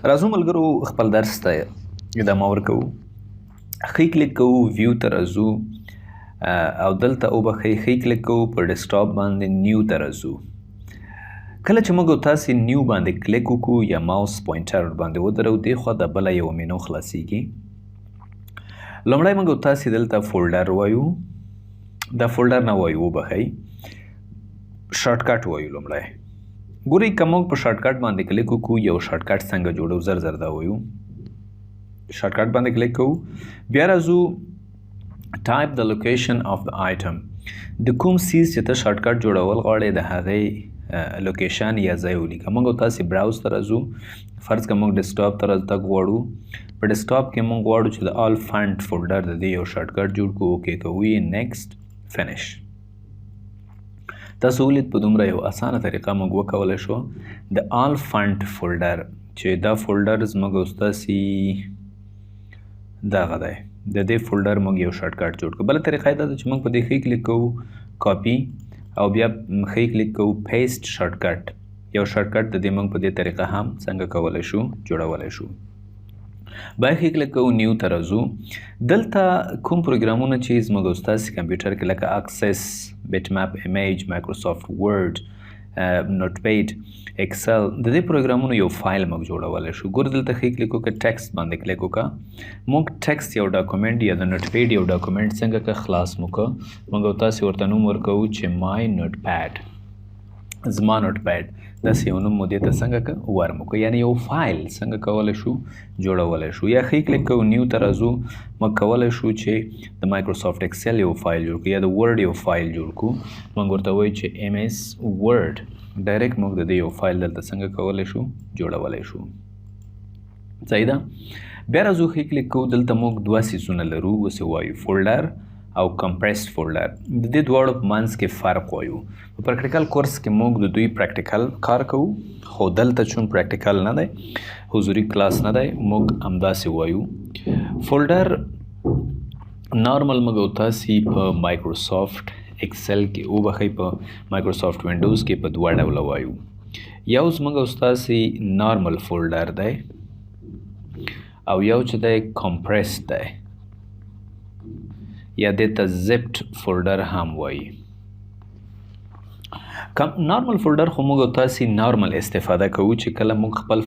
راځو ملګرو خپل درس ته ادامه ورکوو. ښی کلیک کوو، ویو ته راځو او دلته وبښئ ښی کلیک کوو، په ډیسکټاپ باندې نیو ته راځو. کله چې موږ او تاسې نیو باندې کلیک وکړو یا ماوس پوینټر باندې ودرو، دې خوا د بله یوه مینو خلاصیږي. لومړی موږ او تاسې دلته فولډر وایو، دا فولډر نه وایو، وبښئ شارټکټ وایو. لومړی ګورئ که موږ په شارټکټ باندې کلیک وکړو، یو شارټکټ څنګه جوړو، زر زر دا وایو. شارټکټ باندې کلیک کوو، بیا راځو ټایپ د لوکیشن آف د آیټم. د کوم سیز چې ته شارټکټ جوړول غواړې د هغې لوکیشن یا ځای ولیکه. موږ او تاسې براوز ته راځو. فرض که موږ ډیسکټاپ ته راتګ غواړو، په ډیسکټاپ کې موږ غواړو چې د آل فنډ فولډر د دې یو شارټکټ جوړ کړو. اوکې کوو یې، نیکسټ، فینش. تاسو ولید په دومره یو اسانه طریقه موږ وکولی شو د آل فنډ فولډر چې دا فولډر زموږ او ستاسې دغه دی، د دې فولډر موږ یو شارټکټ جوړ کړو. بله طریقه یې دا ده چې موږ په دې ښي کلیک کوو، کاپي، او بیا ښي کلیک کوو، پیسټ شارټکټ. یو شارټکټ د دې موږ په دې طریقه هم څنګه کولی شو، جوړولی شو. بیا ښي کلیک کوو، نیو ته راځو. دلته کوم پروګرامونه چې زموږ او ستاسې کمپیوټر کې لکه اکسس، بیټ میپ ایمیج، مایکروسافټ ورډ، نوټ پیډ، ایکسل، د دې پروګرامونو یو فایل موږ جوړولی شو. ګوره دلته ښي کلیک وکړه، ټیکسټ باندې کلیک وکړه. موږ ټیکسټ یو ډاکومنټ یا د نوټ پیډ یو ډاکومنټ څنګه که خلاص مو که، موږ او تاسې ورته نوم ورکوو چې مای نوټ پیډ، زما نوټ پیډ. داسې یو نوم مو دې ته څنګه که ورمو که، یعنې یو فایل څنګه کولی شو، جوړولی شو. یا ښي کلیک کوو، نیو ته راځو. موږ کولی شو چې د مایکروسافټ ایکسل یو فایل جوړ کړو یا د ورډ یو فایل جوړ کړو. موږ ورته وایو چې ایم ایس ورډ. ډایرکټ موږ د دې یو فایل دلته څنګه کولی شو، جوړولی شو. صحیح ده. بیا راځو ښي کلیک کوو، دلته موږ دوه څیزونه لرو، اوس یې وایو فولډر او کمپریسډ فولډر. د دې دواړو په منځ کې فرق وایو. په پریکټیکل کورس کې موږ د دوی پریکټیکل کار کوو، خو دلته چون پریکټیکل نه دی، حضوري کلاس نه دی، موږ همداسې وایو. فولډر نارمل موږ او تاسې په مایکروسافټ ایکسل کې، وبښئ په مایکروسافټ وینډوز کې په دوه ډوله وایو. یو زموږ او ستاسې نارمل فولډر دی او یو چې دی کمپریسډ دی یا دې ته زپټ فولډر هم وایي. نارمل فولډر خو موږ او تاسې نارمل استفاده کوو چې کله موږ خپل